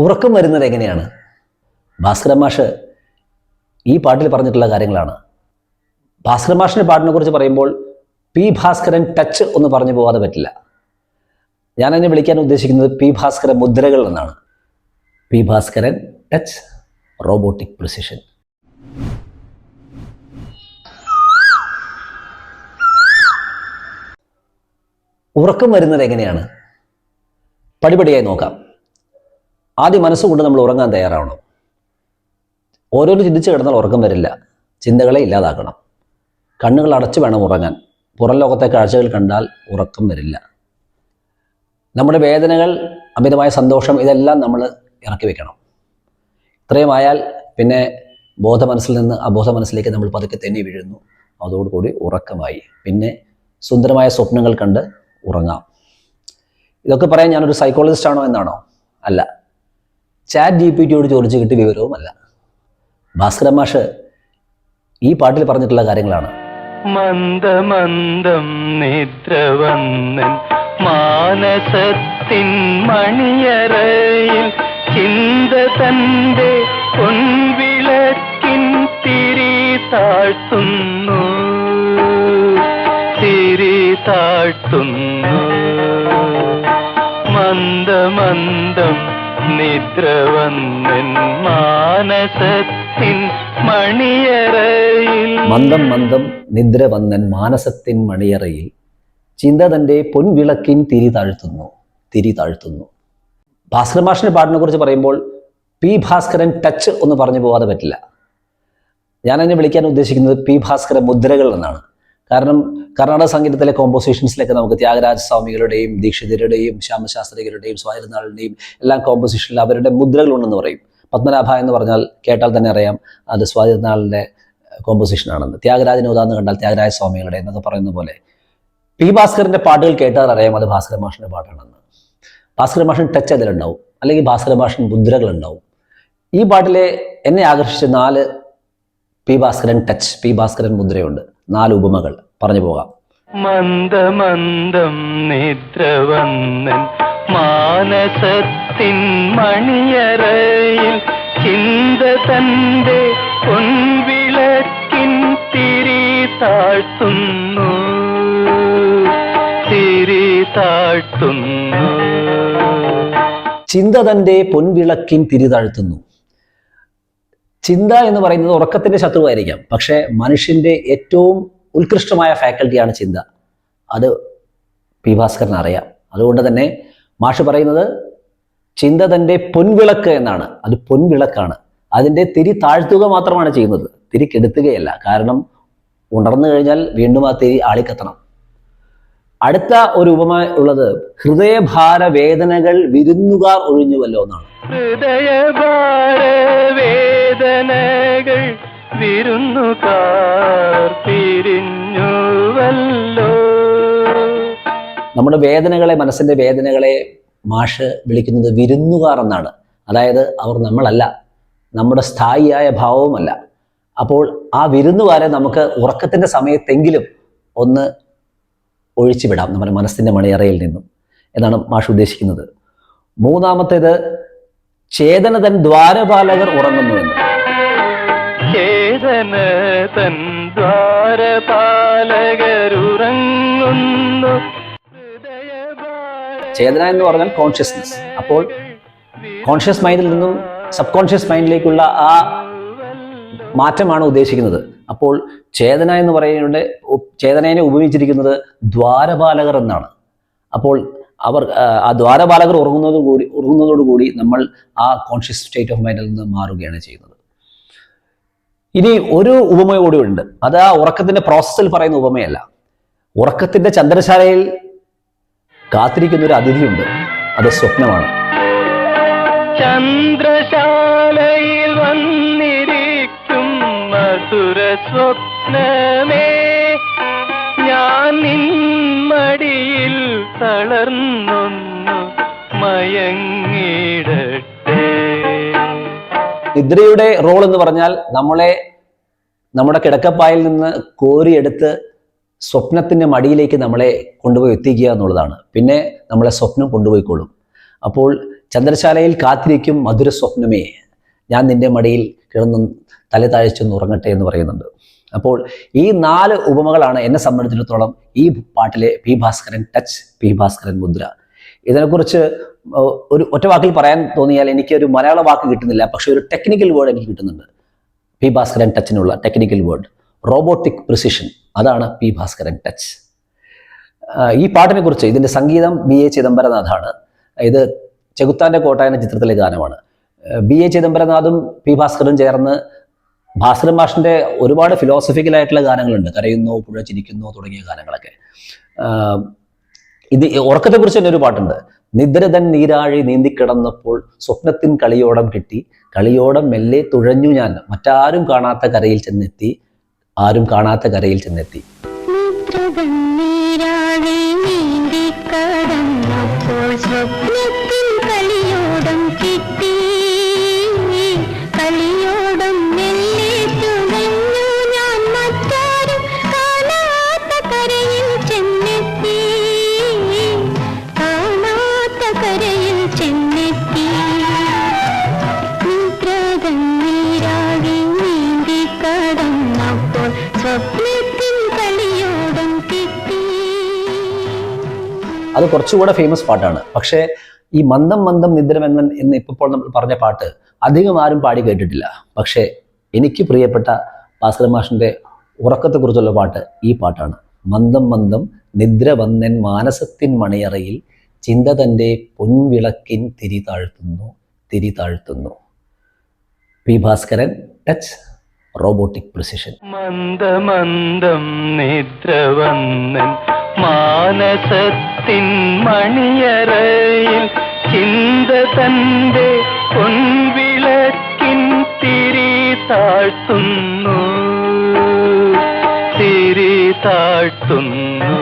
ഉറക്കം വരുന്നത് എങ്ങനെയാണ്? ഭാസ്കരൻ മാഷ് ഈ പാട്ടിൽ പറഞ്ഞിട്ടുള്ള കാര്യങ്ങളാണ്. ഭാസ്കരൻ മാഷിൻ്റെ പാട്ടിനെ കുറിച്ച് പറയുമ്പോൾ പി ഭാസ്കരൻ ടച്ച് ഒന്ന് പറഞ്ഞു പോകാതെ പറ്റില്ല. ഞാനതിനെ വിളിക്കാൻ ഉദ്ദേശിക്കുന്നത് പി ഭാസ്കരൻ മുദ്രകൾ എന്നാണ്. P Bhaskaran touch, robotic precision. ഉറക്കം വരുന്നത് എങ്ങനെയാണ്? പടിപടിയായി നോക്കാം. ആദ്യം മനസ്സുകൊണ്ട് നമ്മൾ ഉറങ്ങാൻ തയ്യാറാവണം. ഓരോന്ന് ചിന്തിച്ച് കിടന്നാൽ ഉറക്കം വരില്ല. ചിന്തകളെ ഇല്ലാതാക്കണം. കണ്ണുകൾ അടച്ചു വേണം ഉറങ്ങാൻ. പുറം ലോകത്തെ കാഴ്ചകൾ കണ്ടാൽ ഉറക്കം വരില്ല. നമ്മുടെ വേദനകൾ, അമിതമായ സന്തോഷം, ഇതെല്ലാം നമ്മൾ ഇറക്കി വെക്കണം. ഇത്രയുമായാൽ പിന്നെ ബോധ മനസ്സിൽ നിന്ന് അബോധ മനസ്സിലേക്ക് നമ്മൾ പതുക്കെ തെന്നി വീഴുന്നു. അതോടുകൂടി ഉറക്കമായി. പിന്നെ സുന്ദരമായ സ്വപ്നങ്ങൾ കണ്ട് ഉറങ്ങാം. ഇതൊക്കെ പറയാൻ ഞാനൊരു സൈക്കോളജിസ്റ്റ് ആണോ എന്നാണോ? അല്ല. ChatGPT-യോട് ചോദിച്ചു കിട്ടിയ വിവരവുമല്ല. ഭാസ്കരൻ മാഷ് ഈ പാട്ടിൽ പറഞ്ഞിട്ടുള്ള കാര്യങ്ങളാണ്. മന്ദമന്ദം നിദ്രവന്നൻ മാനസത്തിൻ മണിയറയിൽ ചിന്ത തന്റെ പൊൻവിളക്കിൻ തിരി താഴ്ത്തുന്നു, തിരി താഴ്ത്തുന്നു. മന്ദമന്ദം നിദ്രവന്നൻ മാനസത്തിൻ മണിയറയിൽ, മന്ദം മന്ദം നിദ്ര വന്നൻ മാനസത്തിൻ മണിയറയിൽ ചിന്ത തൻ്റെ പൊൻവിളക്കിൻ തിരി താഴ്ത്തുന്നു, തിരി താഴ്ത്തുന്നു. ഭാസ്കരൻ മാഷിൻ്റെ പാട്ടിനെ കുറിച്ച് പറയുമ്പോൾ പി ഭാസ്കരൻ ടച്ച് ഒന്ന് പറഞ്ഞു പോകാതെ പറ്റില്ല. ഞാനതിനെ വിളിക്കാൻ ഉദ്ദേശിക്കുന്നത് പി ഭാസ്കരൻ മുദ്രകൾ എന്നാണ്. കാരണം കർണാടക സംഗീതത്തിലെ കോമ്പോസിഷൻസിലൊക്കെ നമുക്ക് ത്യാഗരാജ സ്വാമികളുടെയും ദീക്ഷിതരുടെയും ശ്യാമശാസ്ത്രികളുടെയും സ്വാതിരുന്നാളിൻ്റെയും എല്ലാം കോമ്പോസിഷനിൽ അവരുടെ മുദ്രകളുണ്ടെന്ന് പറയും. പത്മനാഭ എന്ന് പറഞ്ഞാൽ കേട്ടാൽ തന്നെ അറിയാം അത് സ്വാതിരുന്നാളിൻ്റെ കോമ്പോസിഷനാണെന്ന്. ത്യാഗരാജനോദാന്ന് കണ്ടാൽ ത്യാഗരാജ സ്വാമികളുടെ എന്നൊക്കെ പറയുന്ന പോലെ പി ഭാസ്കരൻ്റെ പാട്ടുകൾ കേട്ടാൽ അറിയാം അത് ഭാസ്കരൻ മാഷിൻ്റെ പാട്ടാണെന്ന്. ഭാസ്കരൻ മാഷിന് ടച്ച് അതിലുണ്ടാവും, അല്ലെങ്കിൽ ഭാസ്കരൻ മാഷിന് മുദ്രകളുണ്ടാവും. ഈ പാട്ടിലെ എന്നെ ആകർഷിച്ച 4 P Bhaskaran touch, P Bhaskaran മുദ്രയുണ്ട്. 4 ഉപമകൾ പറഞ്ഞു പോകാം. മന്ദമന്ദം നിദ്രവന്നൻ മാനസത്തിൻ മണിയറയിൽ ചിന്ത തന്റെ പൊൻവിളക്കിൻ തിരി താഴ്ത്തുന്നു, തിരി താഴ്ത്തുന്നു. ചിന്ത തൻ്റെ പൊൻവിളക്കിൻ തിരി താഴ്ത്തുന്നു. ചിന്ത എന്ന് പറയുന്നത് ഉറക്കത്തിൻ്റെ ശത്രുവായിരിക്കാം. പക്ഷേ മനുഷ്യൻ്റെ ഏറ്റവും ഉത്കൃഷ്ടമായ ഫാക്കൽറ്റിയാണ് ചിന്ത. അത് പി ഭാസ്കരൻ അറിയാം. അതുകൊണ്ട് തന്നെ മാഷ് പറയുന്നത് ചിന്ത തൻ്റെ പൊൻവിളക്ക് എന്നാണ്. അത് പൊൻവിളക്കാണ്. അതിൻ്റെ തിരി താഴ്ത്തുക മാത്രമാണ് ചെയ്യുന്നത്, തിരി കെടുത്തുകയല്ല. കാരണം ഉണർന്നു കഴിഞ്ഞാൽ വീണ്ടും ആ തിരി ആളിക്കത്തണം. അടുത്ത ഒരു ഉപമ ഉള്ളത് ഹൃദയഭാര വേദനകൾ വിരുന്നുകാർ ഒഴിഞ്ഞുവല്ലോ എന്നാണ്. ഹൃദയഭാര വേദനകൾ വിരുന്നുകാർ പിരിഞ്ഞുവല്ലോ. നമ്മുടെ വേദനകളെ, മനസ്സിന്റെ വേദനകളെ മാഷ് വിളിക്കുന്നത് വിരുന്നുകാർ എന്നാണ്. അതായത് അവർ നമ്മളല്ല, നമ്മുടെ സ്ഥായിയായ ഭാവവുമല്ല. അപ്പോൾ ആ വിരുന്നുകാരെ നമുക്ക് ഉറക്കത്തിന്റെ സമയത്തെങ്കിലും ഒന്ന് ഒഴിച്ചുവിടാം നമ്മുടെ മനസ്സിന്റെ മണിയറയിൽ നിന്നും എന്നാണ് മാഷ് ഉദ്ദേശിക്കുന്നത്. മൂന്നാമത്തേത് ചേതന തൻ ദ്വാരപാലകർ ഉറങ്ങുന്നു എന്ന്. ചേതന തൻ ദ്വാരപാലകർ ഉറങ്ങുന്നു. ചേതന എന്ന് പറഞ്ഞാൽ കോൺഷ്യസ്നസ്. അപ്പോൾ കോൺഷ്യസ് മൈൻഡിൽ നിന്നും സബ് കോൺഷ്യസ് മൈൻഡിലേക്കുള്ള ആ മാറ്റമാണ് ഉദ്ദേശിക്കുന്നത്. അപ്പോൾ ചേതന എന്ന് പറയുന്നത്, ചേതനയെ ഉപയോഗിച്ചിരിക്കുന്നത് ദ്വാരപാലകർ എന്നാണ്. അപ്പോൾ അവർ ആ ദ്വാരപാലകർ ഉറങ്ങുന്നതോടുകൂടി നമ്മൾ ആ കോൺഷ്യസ് സ്റ്റേറ്റ് ഓഫ് മൈൻഡിൽ നിന്ന് മാറുകയാണ് ചെയ്യുന്നത്. ഇനി ഒരു ഉപമ കൂടി ഉണ്ട്. അത് ആ ഉറക്കത്തിന്റെ പ്രോസസ്സിൽ പറയുന്ന ഉപമയല്ല. ഉറക്കത്തിന്റെ ചന്ദ്രശാലയിൽ കാത്തിരിക്കുന്ന ഒരു അതിഥിയുണ്ട്. അത് സ്വപ്നമാണ്. ചന്ദ്രശാലയിൽ വന്നിരിക്കും മധുര സ്വപ്നമേ, ഞാൻ നിന്മടിയിൽ തളർന്നൊന്നു മയങ്ങിടട്ടെ. നിദ്രയുടെ റോൾ എന്ന് പറഞ്ഞാൽ നമ്മളെ നമ്മുടെ കിടക്കപ്പായിൽ നിന്ന് കോരിയെടുത്ത് സ്വപ്നത്തിന്റെ മടിയിലേക്ക് നമ്മളെ കൊണ്ടുപോയി എത്തിക്കുക എന്നുള്ളതാണ്. പിന്നെ നമ്മളെ സ്വപ്നം കൊണ്ടുപോയിക്കൊള്ളും. അപ്പോൾ ചന്ദ്രശാലയിൽ കാത്തിരിക്കും മധുര സ്വപ്നമേ, ഞാൻ നിന്റെ മടിയിൽ കിടന്നും തല താഴ്ചൊന്ന് ഉറങ്ങട്ടെ എന്ന് പറയുന്നുണ്ട്. അപ്പോൾ ഈ 4 ഉപമകളാണ് എന്നെ സംബന്ധിച്ചിടത്തോളം ഈ പാട്ടിലെ P Bhaskaran touch, P Bhaskaran മുദ്ര. ഇതിനെക്കുറിച്ച് ഒരു ഒറ്റ വാക്കിൽ പറയാൻ തോന്നിയാൽ എനിക്ക് ഒരു മലയാള വാക്ക് കിട്ടുന്നില്ല, പക്ഷെ ഒരു ടെക്നിക്കൽ വേർഡ് എനിക്ക് കിട്ടുന്നുണ്ട്. പി ഭാസ്കരൻ ടച്ചിനുള്ള ടെക്നിക്കൽ വേർഡ് റോബോട്ടിക് പ്രിസിഷൻ, അതാണ് പി ഭാസ്കരൻ ടച്ച്. ഈ പാട്ടിനെ കുറിച്ച്, ഇതിന്റെ സംഗീതം BA ചിദംബരനാഥാണ്. ഇത് ചെകുത്താന്റെ കോട്ട എന്ന ചിത്രത്തിലെ ഗാനമാണ്. BA ചിദംബരനാഥും പി ഭാസ്കറും ചേർന്ന് ഭാസ്കരൻ മാഷിന്റെ ഒരുപാട് ഫിലോസഫിക്കലായിട്ടുള്ള ഗാനങ്ങളുണ്ട്. കരയുന്നോ പുഴ ചിരിക്കുന്നോ തുടങ്ങിയ ഗാനങ്ങളൊക്കെ. ഇത് ഉറക്കത്തെക്കുറിച്ച് തന്നെ ഒരു പാട്ടുണ്ട്. നിദ്രതൻ നീരാഴി നീന്തിക്കിടന്നപ്പോൾ സ്വപ്നത്തിൻ കളിയോടം കിട്ടി, കളിയോടം മെല്ലെ തുഴഞ്ഞു ഞാൻ മറ്റാരും കാണാത്ത കരയിൽ ചെന്നെത്തി, ആരും കാണാത്ത കരയിൽ ചെന്നെത്തി. അത് കുറച്ചുകൂടെ ഫേമസ് പാട്ടാണ്. പക്ഷേ ഈ മന്ദം മന്ദം നിദ്രമെന്നൻ എന്ന് ഇപ്പോൾ നമ്മൾ പറഞ്ഞ പാട്ട് അധികം ആരും പാടി കേട്ടിട്ടില്ല. പക്ഷേ എനിക്ക് പ്രിയപ്പെട്ട ഭാസ്കരൻ മാഷിന്റെ ഉറക്കത്തെക്കുറിച്ചുള്ള പാട്ട് ഈ പാട്ടാണ്. മന്ദം മന്ദം നിദ്ര വന്നൻ മാനസത്തിൻ മണിയറയിൽ, ചിന്ത തൻ്റെ പൊൻവിളക്കിൻ തിരി താഴ്ത്തുന്നു, തിരി താഴ്ത്തുന്നു. P Bhaskaran touch, robotic precision. മന്ദമന്ദം നിദ്ര വന്നൻ മാനസത്തിൻ മണിയറയിൽ, ചിന്ത തന്റെ പൊൻവിളക്കിൻ തിരി താഴ്ത്തുന്നു, തിരി താഴ്ത്തുന്നു.